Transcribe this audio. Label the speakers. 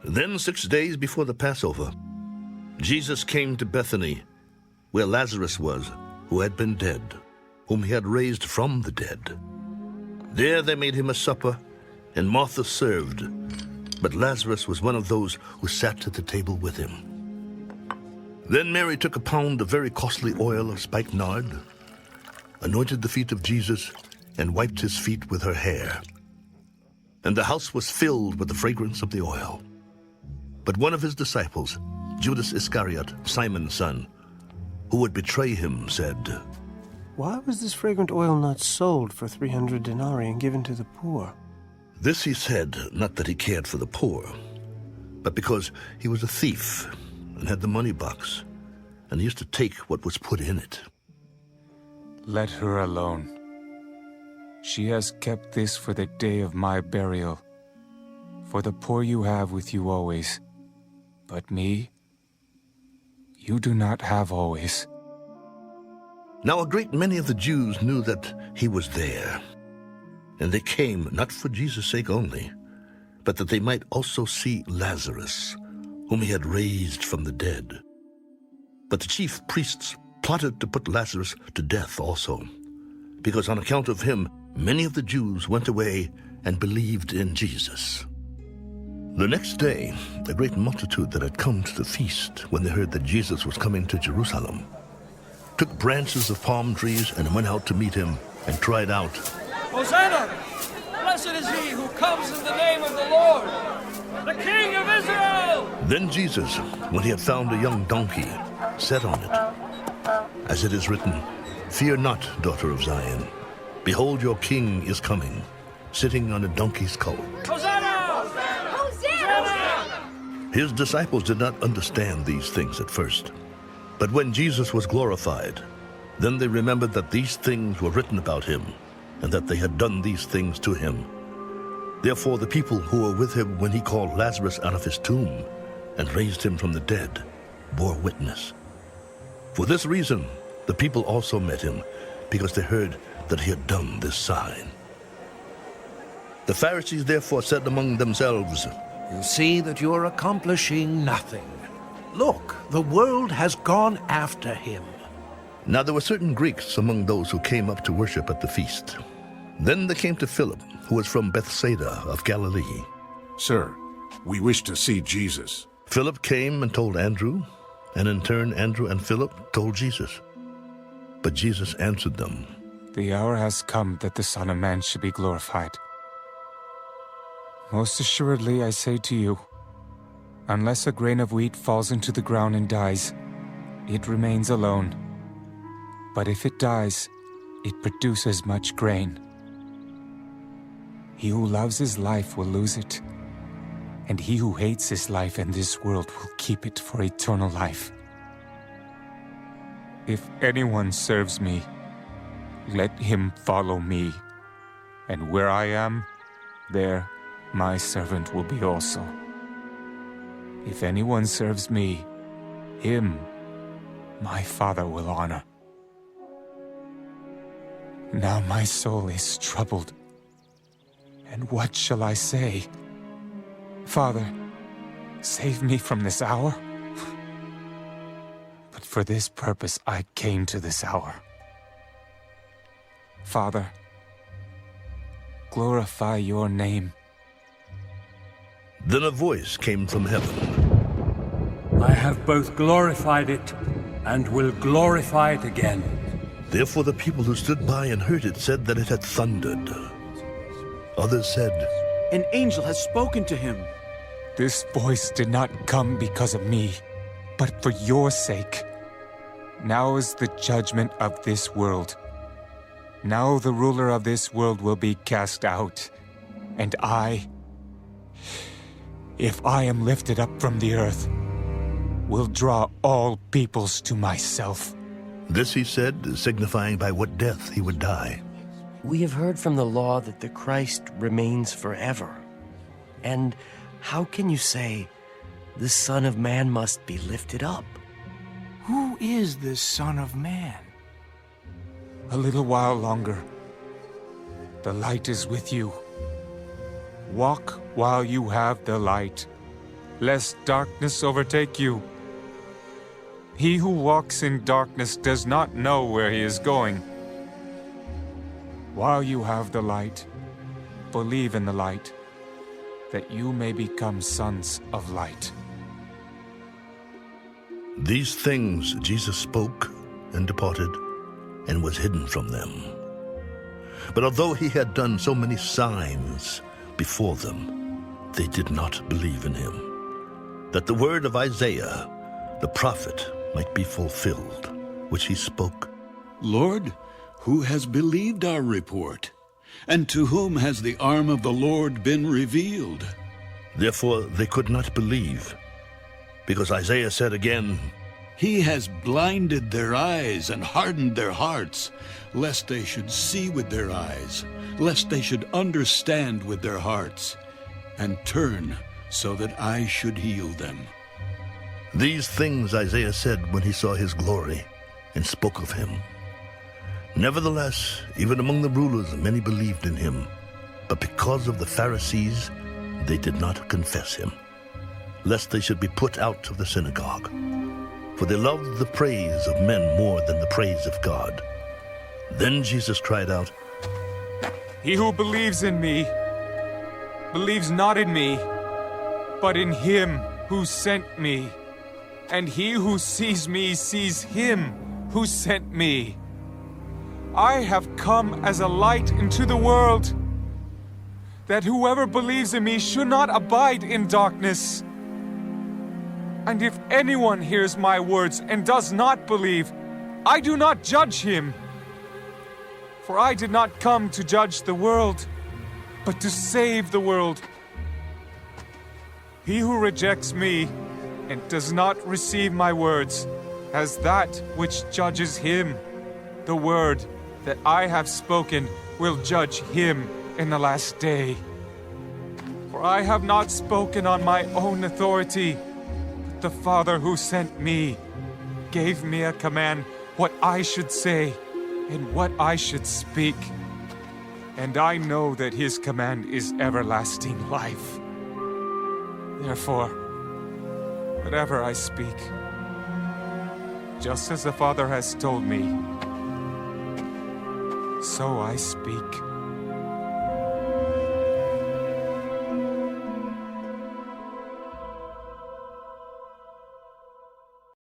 Speaker 1: Then 6 days before the Passover, Jesus came to Bethany, where Lazarus was, who had been dead, whom he had raised from the dead. There they made him a supper, and Martha served, but Lazarus was one of those who sat at the table with him. Then Mary took a pound of very costly oil of spikenard, anointed the feet of Jesus, and wiped his feet with her hair. And the house was filled with the fragrance of the oil. But one of his disciples, Judas Iscariot, Simon's son, who would betray him, said,
Speaker 2: "Why was this fragrant oil not sold for 300 denarii and given to the poor?"
Speaker 1: This he said, not that he cared for the poor, but because he was a thief and had the money box, and he used to take what was put in it.
Speaker 3: Let her alone. She has kept this for the day of my burial. For the poor you have with you always, but me you do not have always.
Speaker 1: Now a great many of the Jews knew that he was there, and they came not for Jesus' sake only, but that they might also see Lazarus, whom he had raised from the dead. But the chief priests plotted to put Lazarus to death also, because on account of him many of the Jews went away and believed in Jesus. The next day, a great multitude that had come to the feast, when they heard that Jesus was coming to Jerusalem, took branches of palm trees and went out to meet him and cried out,
Speaker 4: "Hosanna! Blessed is he who comes in the name of the Lord, the King of Israel!"
Speaker 1: Then Jesus, when he had found a young donkey, sat on it. As it is written, "Fear not, daughter of Zion. Behold, your king is coming, sitting on a donkey's colt."
Speaker 4: Hosanna!
Speaker 1: His disciples did not understand these things at first. But when Jesus was glorified, then they remembered that these things were written about him, and that they had done these things to him. Therefore the people who were with him when he called Lazarus out of his tomb and raised him from the dead bore witness. For this reason the people also met him, because they heard that he had done this sign. The Pharisees therefore said among themselves,
Speaker 5: "You see that you're accomplishing nothing. Look, the world has gone after him."
Speaker 1: Now there were certain Greeks among those who came up to worship at the feast. Then they came to Philip, who was from Bethsaida of Galilee.
Speaker 6: "Sir, we wish to see Jesus."
Speaker 1: Philip came and told Andrew, and in turn Andrew and Philip told Jesus. But Jesus answered them,
Speaker 3: The hour has come that the Son of Man should be glorified. Most assuredly I say to you, unless a grain of wheat falls into the ground and dies, it remains alone. But if it dies, it produces much grain. He who loves his life will lose it, and he who hates his life in this world will keep it for eternal life. If anyone serves me, let him follow me, and where I am, there my servant will be also. If anyone serves me, him my Father will honor. Now my soul is troubled, and what shall I say? Father, save me from this hour. But for this purpose I came to this hour. Father, glorify your name.
Speaker 1: Then a voice came from heaven.
Speaker 7: I have both glorified it and will glorify it again.
Speaker 1: Therefore the people who stood by and heard it said that it had thundered. Others said,
Speaker 8: An angel has spoken to him.
Speaker 3: This voice did not come because of me, but for your sake. Now is the judgment of this world. Now the ruler of this world will be cast out, and I, if I am lifted up from the earth, will draw all peoples to myself.
Speaker 1: This he said, signifying by what death he would die.
Speaker 9: We have heard from the law that the Christ remains forever. And how can you say, the Son of Man must be lifted up?
Speaker 8: Who is this Son of Man?
Speaker 3: A little while longer. The light is with you. Walk while you have the light, lest darkness overtake you. He who walks in darkness does not know where he is going. While you have the light, believe in the light, that you may become sons of light.
Speaker 1: These things Jesus spoke and departed, and was hidden from them. But although he had done so many signs before them, they did not believe in him, that the word of Isaiah, the prophet, might be fulfilled, which he spoke.
Speaker 10: Lord, who has believed our report? And to whom has the arm of the Lord been revealed?
Speaker 1: Therefore they could not believe, because Isaiah said again,
Speaker 10: He has blinded their eyes and hardened their hearts, lest they should see with their eyes, lest they should understand with their hearts, and turn so that I should heal them.
Speaker 1: These things Isaiah said when he saw his glory, and spoke of him. Nevertheless, even among the rulers many believed in him, but because of the Pharisees they did not confess him, lest they should be put out of the synagogue. For they loved the praise of men more than the praise of God. Then Jesus cried out,
Speaker 3: He who believes in me, believes not in me, but in him who sent me. And he who sees me sees him who sent me. I have come as a light into the world, that whoever believes in me should not abide in darkness. And if anyone hears my words and does not believe, I do not judge him. For I did not come to judge the world, but to save the world. He who rejects me and does not receive my words has that which judges him. The word that I have spoken will judge him in the last day. For I have not spoken on my own authority. The Father who sent me gave me a command what I should say and what I should speak. And I know that his command is everlasting life. Therefore, whatever I speak, just as the Father has told me, so I speak.